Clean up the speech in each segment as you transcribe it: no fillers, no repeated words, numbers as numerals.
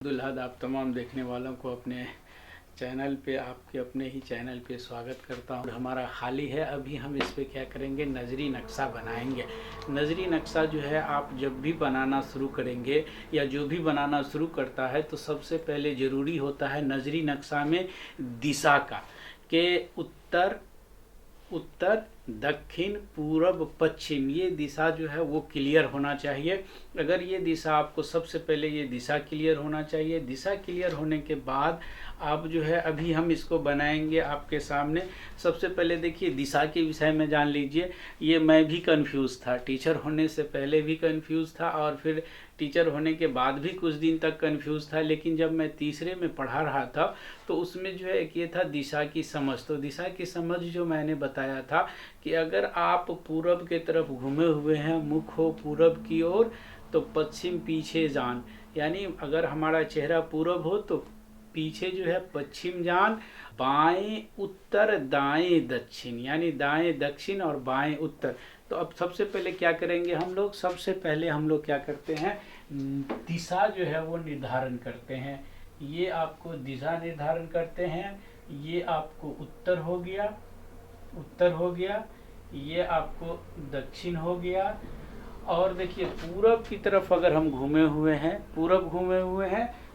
दुल्हद आप तमाम देखने वालों को अपने चैनल पे आपके अपने ही चैनल पे स्वागत करता हूँ। हमारा खाली है, अभी हम इस पे क्या करेंगे, नज़री नक्शा बनाएंगे। नज़री नक्शा जो है आप जब भी बनाना शुरू करेंगे या जो भी बनाना शुरू करता है तो सबसे पहले ज़रूरी होता है नज़री नक्शा में दिशा का, कि उत्तर दक्षिण पूर्व पश्चिम, ये दिशा जो है वो क्लियर होना चाहिए। अगर ये दिशा आपको सबसे पहले ये दिशा क्लियर होना चाहिए। दिशा क्लियर होने के बाद आप जो है अभी हम इसको बनाएंगे आपके सामने। सबसे पहले देखिए दिशा के विषय में जान लीजिए। ये मैं भी कंफ्यूज था, टीचर होने से पहले भी कंफ्यूज था और फिर टीचर होने के बाद भी कुछ दिन तक कंफ्यूज था, लेकिन जब मैं तीसरे में पढ़ा रहा था तो उसमें जो है एक ये था दिशा की समझ। तो दिशा की समझ जो मैंने बताया था कि अगर आप पूरब के तरफ घूमे हुए हैं, मुख हो पूरब की ओर, तो पश्चिम पीछे जान, यानी अगर हमारा चेहरा पूरब हो तो पीछे जो है पश्चिम जान, बाएं उत्तर दाएं दक्षिण, यानी दाएं दक्षिण और बाएं उत्तर। तो अब सबसे पहले क्या करेंगे हम लोग, सबसे पहले हम लोग क्या करते हैं, दिशा जो है वो निर्धारण करते हैं। ये आपको दिशा निर्धारण करते हैं। ये आपको उत्तर हो गया, ये आपको दक्षिण हो गया। और देखिए पूरब की तरफ अगर हम घूमे हुए हैं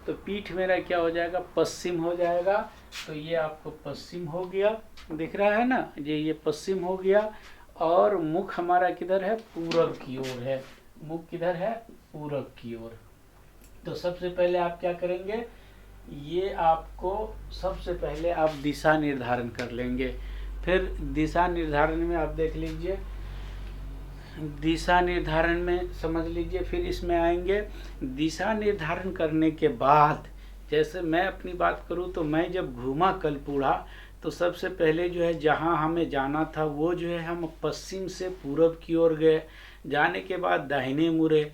तो पीठ मेरा क्या हो जाएगा, पश्चिम हो जाएगा। तो ये आपको पश्चिम हो गया, दिख रहा है ना, ये पश्चिम हो गया। और मुख हमारा किधर है, पूरब की ओर है। मुख किधर है, पूरब की ओर। तो सबसे पहले आप क्या करेंगे, ये आपको सबसे पहले आप दिशा निर्धारण कर लेंगे। फिर दिशा निर्धारण में आप देख लीजिए, दिशा निर्धारण में समझ लीजिए, फिर इसमें आएंगे। दिशा निर्धारण करने के बाद जैसे मैं अपनी बात करूं तो मैं जब घूमा कलपुड़ा तो सबसे पहले जो है जहां हमें जाना था वो जो है हम पश्चिम से पूरब की ओर गए। जाने के बाद दाहिने मुड़े,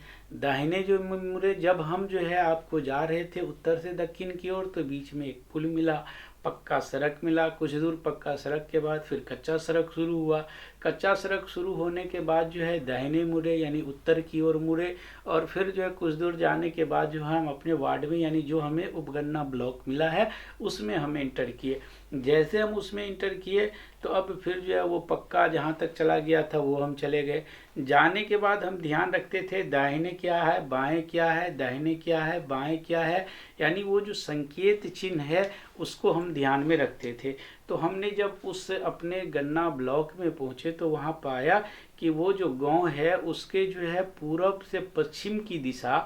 जब हम जो है आपको जा रहे थे उत्तर से दक्षिण की ओर तो बीच में एक पुल मिला, पक्का सड़क मिला। कुछ दूर पक्का सड़क के बाद फिर कच्चा सड़क शुरू हुआ। कच्चा सड़क शुरू होने के बाद जो है दाहिने मुड़े, यानी उत्तर की ओर मुड़े। और फिर जो है कुछ दूर जाने के बाद जो है हम अपने वार्ड में, यानी जो हमें उपगन्ना ब्लॉक मिला है उसमें हम एंटर किए। जैसे हम उसमें इंटर किए तो अब फिर जो है वो पक्का जहाँ तक चला गया था वो हम चले गए। जाने के बाद हम ध्यान रखते थे दाहिने क्या है, बाएं क्या है, दाहिने क्या है, बाएं क्या है, यानी वो जो संकेत चिन्ह है उसको हम ध्यान में रखते थे। तो हमने जब उस अपने गन्ना ब्लॉक में पहुँचे तो वहाँ पाया कि वो जो गांव है उसके जो है पूरब से पश्चिम की दिशा,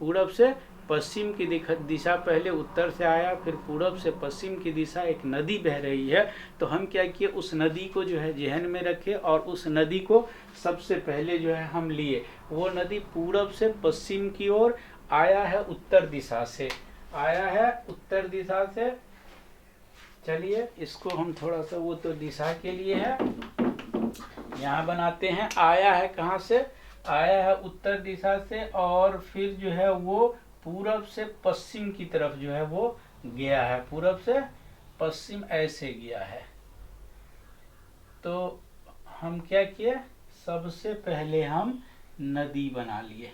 पूरब से पश्चिम की दिशा, पहले उत्तर से आया फिर पूरब से पश्चिम की दिशा एक नदी बह रही है। तो हम क्या किए, उस नदी को जो है जहन में रखे और उस नदी को सबसे पहले जो है हम लिए। वो नदी पूरब से पश्चिम की ओर आया है, उत्तर दिशा से आया है, उत्तर दिशा से। चलिए इसको हम थोड़ा सा, वो तो दिशा के लिए है, यहाँ बनाते हैं। आया है कहाँ से, आया है उत्तर दिशा से और फिर जो है वो पूरब से पश्चिम की तरफ जो है वो गया है, पूरब से पश्चिम ऐसे गया है। तो हम क्या किए, सबसे पहले हम नदी बना लिए।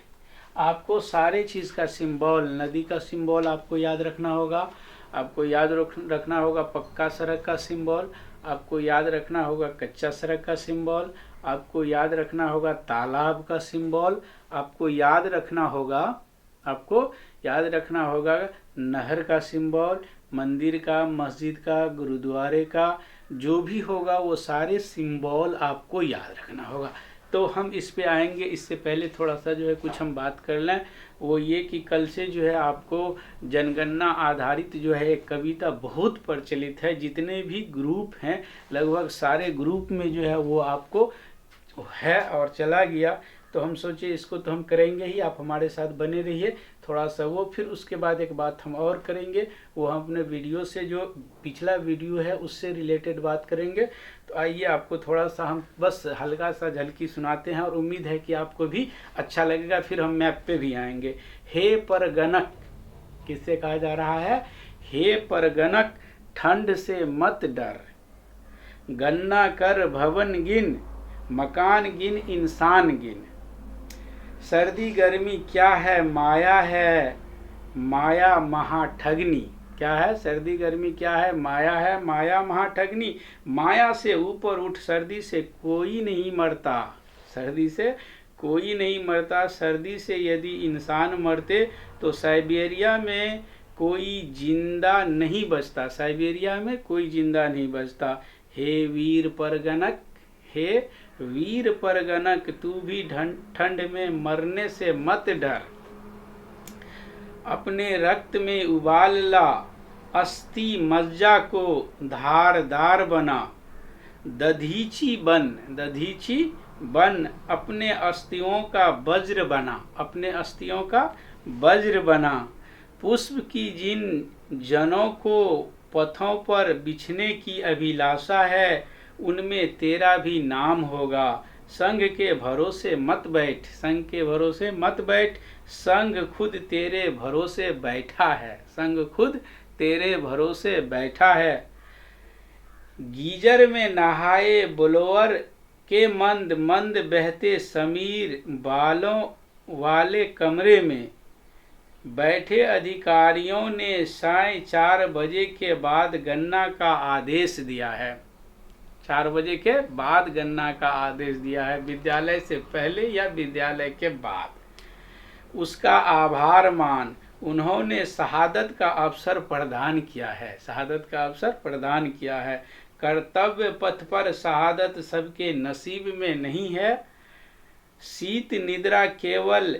आपको सारे चीज़ का सिंबल, नदी का सिंबल आपको याद रखना होगा। आपको याद रखना होगा पक्का सड़क का सिंबल, आपको याद रखना होगा कच्चा सड़क का सिंबल, आपको याद रखना होगा तालाब का सिंबल, आपको याद रखना होगा नहर का सिंबल, मंदिर का, मस्जिद का, गुरुद्वारे का, जो भी होगा वो सारे सिंबल आपको याद रखना होगा। तो हम इस पे आएंगे। इससे पहले थोड़ा सा जो है कुछ हम बात कर लें, वो ये कि कल से जो है आपको जनगणना आधारित जो है एक कविता बहुत प्रचलित है, जितने भी ग्रुप हैं लगभग सारे ग्रुप में जो है वो आपको है और चला गया। तो हम सोचे इसको तो हम करेंगे ही, आप हमारे साथ बने रहिए थोड़ा सा। वो फिर उसके बाद एक बात हम और करेंगे, वो हम अपने वीडियो से, जो पिछला वीडियो है उससे रिलेटेड बात करेंगे। तो आइए आपको थोड़ा सा हम बस हल्का सा झलकी सुनाते हैं और उम्मीद है कि आपको भी अच्छा लगेगा। फिर हम मैप पे भी आएंगे। हे परगणक, किससे कहा जा रहा है, हे परगणक ठंड से मत डर, गन्ना कर भवन गिन, मकान गिन, इंसान गिन, सर्दी गर्मी क्या है माया है, माया महाठगनी। क्या है? सर्दी गर्मी क्या है? माया है। माया महाठगनी, माया से ऊपर उठ, सर्दी से कोई नहीं मरता। सर्दी से कोई नहीं मरता। सर्दी से यदि इंसान मरते तो साइबेरिया में कोई जिंदा नहीं बचता। साइबेरिया में कोई जिंदा नहीं बचता। हे वीर परगनक, हे वीर परगनक, तू भी ठंड में मरने से मत डर। अपने रक्त में उबाल ला, अस्थि मज्जा को धारदार बना। दधीची बन, दधीची बन, अपने अस्थियों का वज्र बना। अपने अस्थियों का वज्र बना। पुष्प की जिन जनों को पथों पर बिछने की अभिलाषा है, उनमें तेरा भी नाम होगा। संग के भरोसे मत बैठ, संग के भरोसे मत बैठ, संग खुद तेरे भरोसे बैठा है। संग खुद तेरे भरोसे बैठा है। गीजर में नहाए ब्लोअर के मंद मंद बहते समीर बालों वाले कमरे में बैठे अधिकारियों ने साय 4 बजे के बाद गणना का आदेश दिया है। 4 बजे के बाद गणना का आदेश दिया है, विद्यालय से पहले या विद्यालय के बाद। उसका आभार मान, उन्होंने शहादत का अवसर प्रदान किया है। शहादत का अवसर प्रदान किया है। कर्तव्य पथ पर शहादत सबके नसीब में नहीं है। शीत निद्रा केवल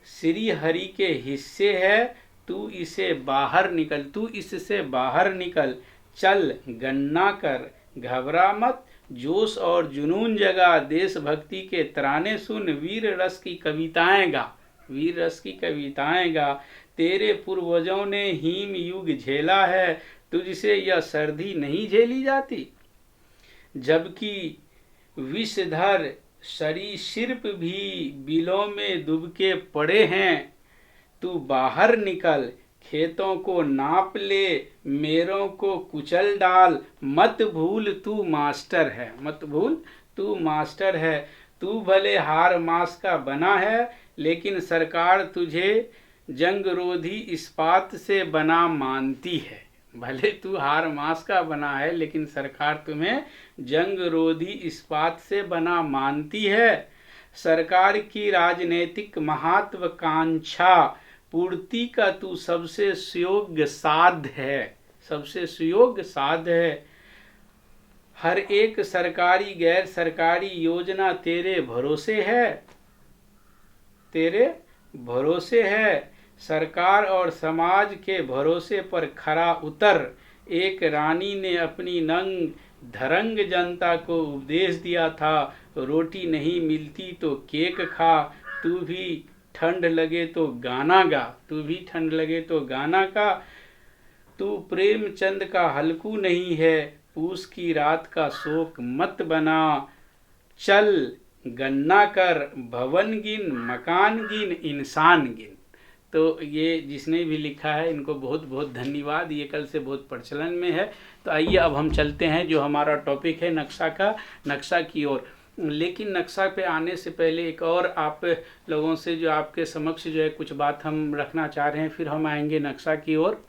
श्री हरि के हिस्से है। तू इसे बाहर निकल, तू इससे बाहर निकल। चल गणना कर, घबरा मत, जोश और जुनून जगा। देशभक्ति के तराने सुन, वीर रस की कविताएं गा, वीर रस की कविताएं गा। तेरे पूर्वजों ने हिम युग झेला है, तुझसे यह सर्दी नहीं झेली जाती। जबकि विषधर सरीसृप भी बिलों में दुबके पड़े हैं। तू बाहर निकल, खेतों को नाप ले, मेरों को कुचल डाल। मत भूल तू मास्टर है, मत भूल तू मास्टर है। तू भले हार मास का बना है, लेकिन सरकार तुझे जंगरोधी इस्पात से बना मानती है। भले तू हार मास का बना है, लेकिन सरकार तुम्हें जंगरोधी इस्पात से बना मानती है। सरकार की राजनीतिक महत्वाकांक्षा पूर्ति का तू सबसे सुयोग्य साध है, सबसे सुयोग्य साध है। हर एक सरकारी गैर सरकारी योजना तेरे भरोसे है, तेरे भरोसे है। सरकार और समाज के भरोसे पर खरा उतर। एक रानी ने अपनी नंग धरंग जनता को उपदेश दिया था, रोटी नहीं मिलती तो केक खा। तू भी ठंड लगे तो गाना गा, तू भी ठंड लगे तो गाना गा। तू प्रेमचंद का हल्कू नहीं है, पूस की रात का शोक मत बना। चल गन्ना कर, भवन गिन, मकान गिन, इंसान गिन। तो ये जिसने भी लिखा है इनको बहुत बहुत धन्यवाद। ये कल से बहुत प्रचलन में है। तो आइए अब हम चलते हैं जो हमारा टॉपिक है नक्शा का, नक्शा की ओर। लेकिन नक्शा पे आने से पहले एक और आप लोगों से जो आपके समक्ष जो है कुछ बात हम रखना चाह रहे हैं, फिर हम आएंगे नक्शा की ओर।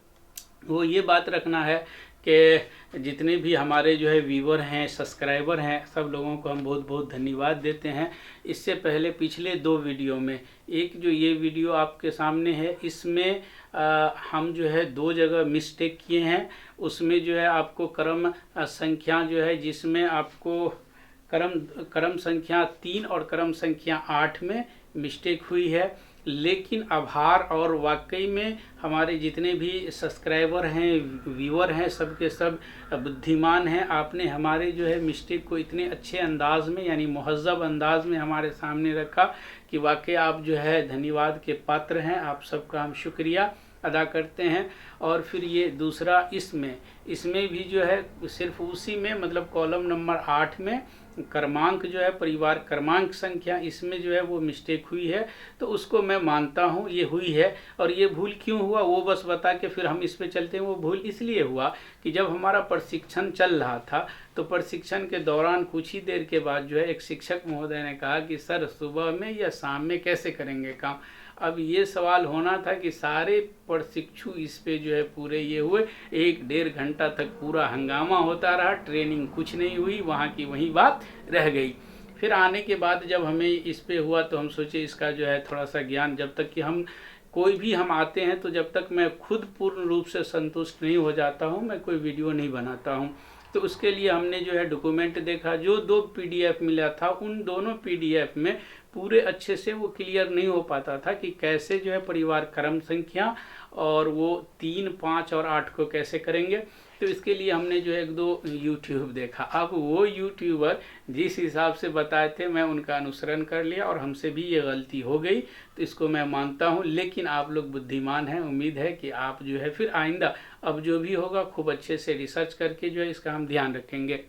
वो ये बात रखना है कि जितने भी हमारे जो है व्यूवर हैं, सब्सक्राइबर हैं, सब लोगों को हम बहुत बहुत धन्यवाद देते हैं। इससे पहले पिछले 2 वीडियो में, एक जो ये वीडियो आपके सामने है, इसमें हम जो है 2 जगह मिस्टेक किए हैं। उसमें जो है आपको क्रम संख्या जो है, जिसमें आपको क्रम संख्या 3 और क्रम संख्या 8 में मिस्टेक हुई है। लेकिन आभार, और वाकई में हमारे जितने भी सब्सक्राइबर हैं, व्यूअर हैं, सब के सब बुद्धिमान हैं। आपने हमारे जो है मिस्टेक को इतने अच्छे अंदाज में, यानी मुहज़्ज़ब अंदाज में हमारे सामने रखा कि वाकई आप जो है धन्यवाद के पात्र हैं। आप सबका हम शुक्रिया अदा करते हैं। और फिर ये दूसरा इसमें भी जो है सिर्फ उसी में, मतलब कॉलम नंबर 8 में क्रमांक जो है, परिवार क्रमांक संख्या, इसमें जो है वो मिस्टेक हुई है। तो उसको मैं मानता हूँ ये हुई है। और ये भूल क्यों हुआ वो बस बता के फिर हम इस पे चलते हैं। वो भूल इसलिए हुआ कि जब हमारा प्रशिक्षण चल रहा था, तो प्रशिक्षण के दौरान कुछ ही देर के बाद जो है एक शिक्षक महोदय ने कहा कि सर सुबह में या शाम में कैसे करेंगे काम। अब ये सवाल होना था कि सारे प्रशिक्षु इस पे जो है पूरे ये हुए, 1-1.5 घंटा तक पूरा हंगामा होता रहा, ट्रेनिंग कुछ नहीं हुई, वहाँ की वही बात रह गई। फिर आने के बाद जब हमें इस पे हुआ तो हम सोचे इसका जो है थोड़ा सा ज्ञान, जब तक कि हम कोई भी हम आते हैं तो जब तक मैं खुद पूर्ण रूप से संतुष्ट नहीं हो जाता हूँ मैं कोई वीडियो नहीं बनाता हूँ। तो उसके लिए हमने जो है डॉक्यूमेंट देखा, जो 2 PDF मिला था उन दोनों PDF में पूरे अच्छे से वो क्लियर नहीं हो पाता था कि कैसे जो है परिवार क्रम संख्या और वो 3, 5 और 8 को कैसे करेंगे। तो इसके लिए हमने जो 1-2 यूट्यूब देखा। अब वो यूट्यूबर जिस हिसाब से बताए थे मैं उनका अनुसरण कर लिया और हमसे भी ये गलती हो गई, तो इसको मैं मानता हूँ। लेकिन आप लोग बुद्धिमान हैं, उम्मीद है कि आप जो है फिर आइंदा अब जो भी होगा खूब अच्छे से रिसर्च करके जो है इसका हम ध्यान रखेंगे।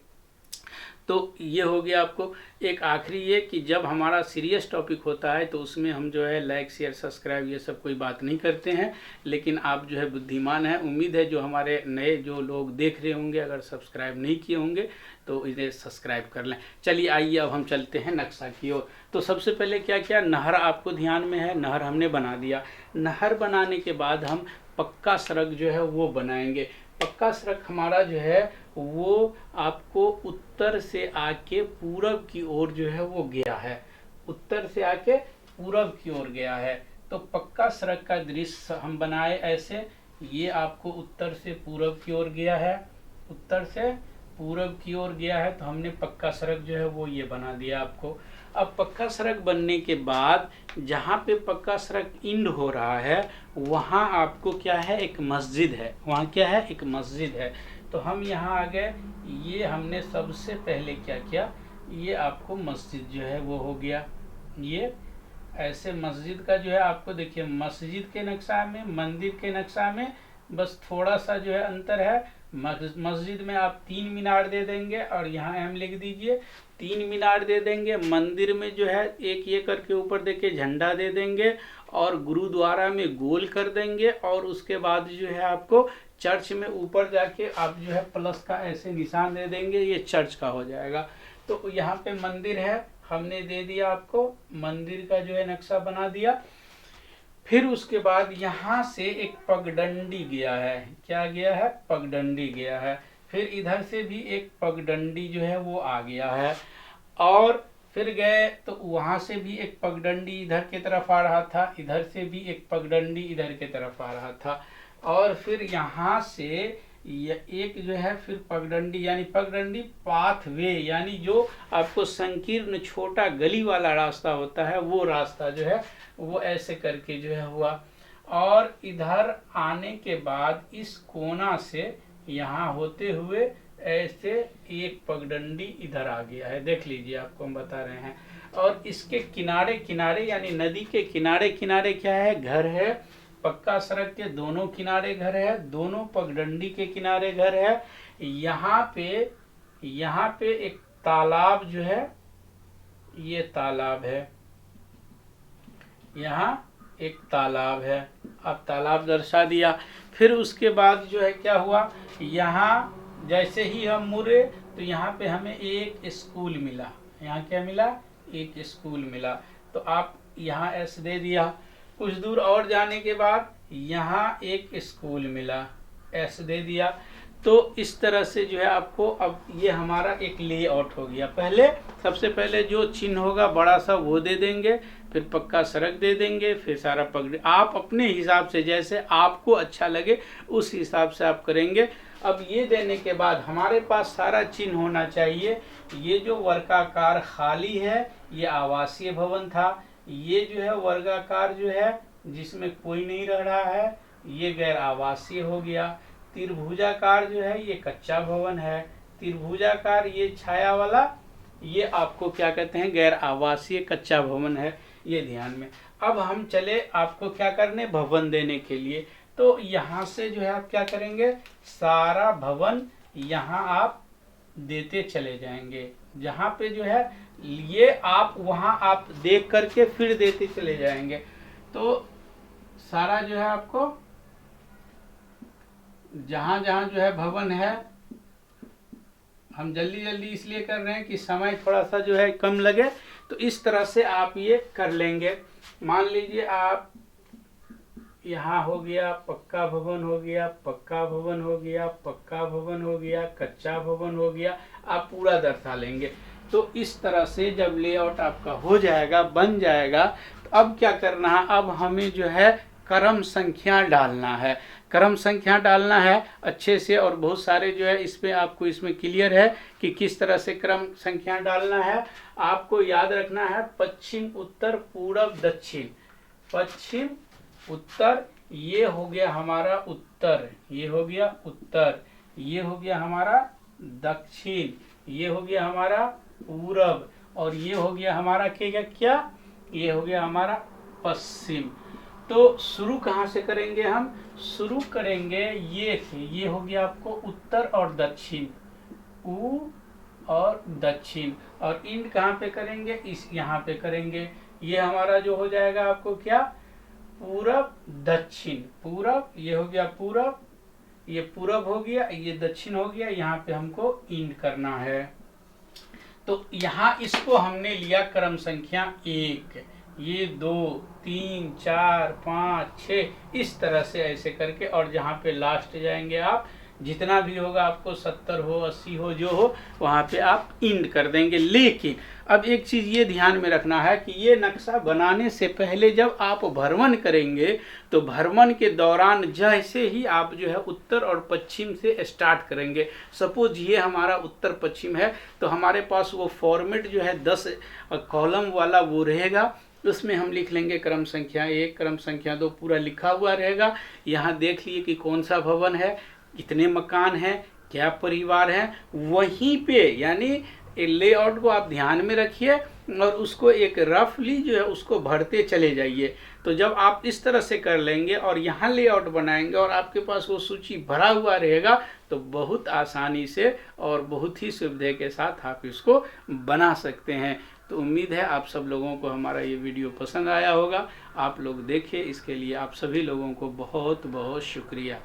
तो ये हो गया आपको। एक आखिरी ये कि जब हमारा सीरियस टॉपिक होता है तो उसमें हम जो है लाइक शेयर सब्सक्राइब ये सब कोई बात नहीं करते हैं, लेकिन आप जो है बुद्धिमान हैं। उम्मीद है जो हमारे नए जो लोग देख रहे होंगे अगर सब्सक्राइब नहीं किए होंगे तो इन्हें सब्सक्राइब कर लें। चलिए आइए अब हम चलते हैं नक्शा की ओर। तो सबसे पहले क्या क्या, नहर आपको ध्यान में है, नहर हमने बना दिया। नहर बनाने के बाद हम पक्का सड़क जो है वो बनाएंगे। पक्का सड़क हमारा जो है वो आपको उत्तर से आके पूरब की ओर जो है वो गया है, उत्तर से आके पूरब की ओर गया है। तो पक्का सड़क का दृश्य हम बनाए ऐसे, ये आपको उत्तर से पूरब की ओर गया है, उत्तर से पूरब की ओर गया है, तो हमने पक्का सड़क जो है वो ये बना दिया आपको। अब पक्का सड़क बनने के बाद जहाँ पे पक्का सड़क इंड हो रहा है वहाँ आपको क्या है, एक मस्जिद है, वहाँ क्या है, एक मस्जिद है। तो हम यहाँ आ गए, ये हमने सबसे पहले क्या किया, ये आपको मस्जिद जो है वो हो गया। ये ऐसे मस्जिद का जो है आपको देखिए, मस्जिद के नक्शा में मंदिर के नक्शा में बस थोड़ा सा जो है अंतर है। मस्जिद में आप 3 मीनार दे देंगे और यहाँ एम लिख दीजिए, 3 मीनार दे देंगे। मंदिर में जो है एक ये करके ऊपर देके झंडा दे देंगे और गुरुद्वारा में गोल कर देंगे और उसके बाद जो है आपको चर्च में ऊपर जाके आप जो है प्लस का ऐसे निशान दे देंगे, ये चर्च का हो जाएगा। तो यहाँ पे मंदिर है, हमने दे दिया आपको, मंदिर का जो है नक्शा बना दिया। फिर उसके बाद यहाँ से एक पगडंडी गया है, क्या गया है, पगडंडी गया है। फिर इधर से भी एक पगडंडी जो है वो आ गया है और फिर गए तो वहाँ से भी एक पगडंडी इधर की तरफ आ रहा था, इधर से भी एक पगडंडी इधर की तरफ आ रहा था। और फिर यहाँ से एक जो है फिर पगडंडी, यानी पगडंडी पाथवे, यानी जो आपको संकीर्ण छोटा गली वाला रास्ता होता है वो रास्ता जो है वो ऐसे करके जो है हुआ। और इधर आने के बाद इस कोना से यहाँ होते हुए ऐसे एक पगडंडी इधर आ गया है, देख लीजिए आपको हम बता रहे हैं। और इसके किनारे किनारे यानी नदी के किनारे किनारे क्या है, घर है। पक्का सड़क के दोनों किनारे घर है, दोनों पगडंडी के किनारे घर है। यहाँ पे एक तालाब जो है, ये तालाब है, यहाँ एक तालाब है। अब तालाब दर्शा दिया। फिर उसके बाद जो है क्या हुआ, यहाँ जैसे ही हम मुड़े तो यहाँ पे हमें एक स्कूल मिला, यहाँ क्या मिला, एक स्कूल मिला। तो आप यहाँ एस दे दिया। कुछ दूर और जाने के बाद यहाँ एक स्कूल मिला, एस दे दिया। तो इस तरह से जो है आपको अब ये हमारा एक लेआउट हो गया। पहले सबसे पहले जो चिन्ह होगा बड़ा सा वो दे देंगे, फिर पक्का सड़क दे देंगे, फिर सारा पगड़ी आप अपने हिसाब से जैसे आपको अच्छा लगे उस हिसाब से आप करेंगे। अब ये देने के बाद हमारे पास सारा चिन्ह होना चाहिए। ये जो वर्गाकार खाली है ये आवासीय भवन था, ये जो है वर्गाकार जो है जिसमें कोई नहीं रह रहा है ये गैर आवासीय हो गया। त्रिभुजाकार जो है ये कच्चा भवन है, त्रिभुजाकार ये छाया वाला ये आपको क्या कहते हैं, गैर आवासीय कच्चा भवन है, ये ध्यान में। अब हम चले आपको क्या करने, भवन देने के लिए। तो यहाँ से जो है आप क्या करेंगे, सारा भवन यहाँ आप देते चले जाएंगे। जहाँ पे जो है ये आप वहाँ आप देख करके फिर देते चले जाएंगे। तो सारा जो है आपको जहाँ जहाँ जो है भवन है, हम जल्दी जल्दी इसलिए कर रहे हैं कि समय थोड़ा सा जो है कम लगे, तो इस तरह से आप ये कर लेंगे। मान लीजिए आप यहाँ हो गया पक्का भवन, हो गया पक्का भवन, हो गया पक्का भवन, हो गया कच्चा भवन, हो गया। आप पूरा दर्शा लेंगे। तो इस तरह से जब लेआउट आपका हो जाएगा, बन जाएगा, तो अब क्या करना है, अब हमें जो है क्रम संख्या डालना है। क्रम संख्या डालना है अच्छे से, और बहुत सारे जो है इस पे आपको इसमें क्लियर है कि किस तरह से क्रम संख्या डालना है। आपको याद रखना है पश्चिम उत्तर पूरब दक्षिण। पश्चिम उत्तर, ये हो गया हमारा उत्तर, ये हो गया उत्तर, ये हो गया हमारा दक्षिण, ये हो गया हमारा पूरब, और ये हो गया हमारा क्या, ये हो गया हमारा पश्चिम। तो शुरू कहाँ से करेंगे हम, शुरू करेंगे ये हो गया आपको उत्तर और दक्षिण, उ और दक्षिण, और इंड कहाँ पे करेंगे, इस यहाँ पे करेंगे। ये हमारा जो हो जाएगा आपको क्या, पूरब दक्षिण, पूरब, ये हो गया पूरब, ये पूरब हो गया, ये दक्षिण हो गया। यहाँ पे हमको इंड करना है। तो यहाँ इसको हमने लिया क्रम संख्या 1, ये 2 3 4 5 6, इस तरह से ऐसे करके, और जहाँ पे लास्ट जाएंगे आप, जितना भी होगा आपको 70 हो 80 हो जो हो, वहाँ पे आप इंड कर देंगे। लेकिन अब एक चीज़ ये ध्यान में रखना है कि ये नक्शा बनाने से पहले जब आप भ्रमण करेंगे, तो भ्रमण के दौरान जैसे ही आप जो है उत्तर और पश्चिम से स्टार्ट करेंगे, सपोज ये हमारा उत्तर पश्चिम है, तो हमारे पास वो फॉर्मेट जो है 10 कॉलम वाला वो रहेगा। उसमें हम लिख लेंगे क्रम संख्या 1, क्रम संख्या 2, पूरा लिखा हुआ रहेगा। यहाँ देख लिए कि कौन सा भवन है, कितने मकान हैं, क्या परिवार हैं। वहीं पे यानी लेआउट को आप ध्यान में रखिए, और उसको एक रफली जो है उसको भरते चले जाइए। तो जब आप इस तरह से कर लेंगे और यहाँ लेआउट बनाएंगे और आपके पास वो सूची भरा हुआ रहेगा, तो बहुत आसानी से और बहुत ही सुविधा के साथ आप इसको बना सकते हैं। तो उम्मीद है आप सब लोगों को हमारा ये वीडियो पसंद आया होगा। आप लोग देखिए, इसके लिए आप सभी लोगों को बहुत बहुत शुक्रिया।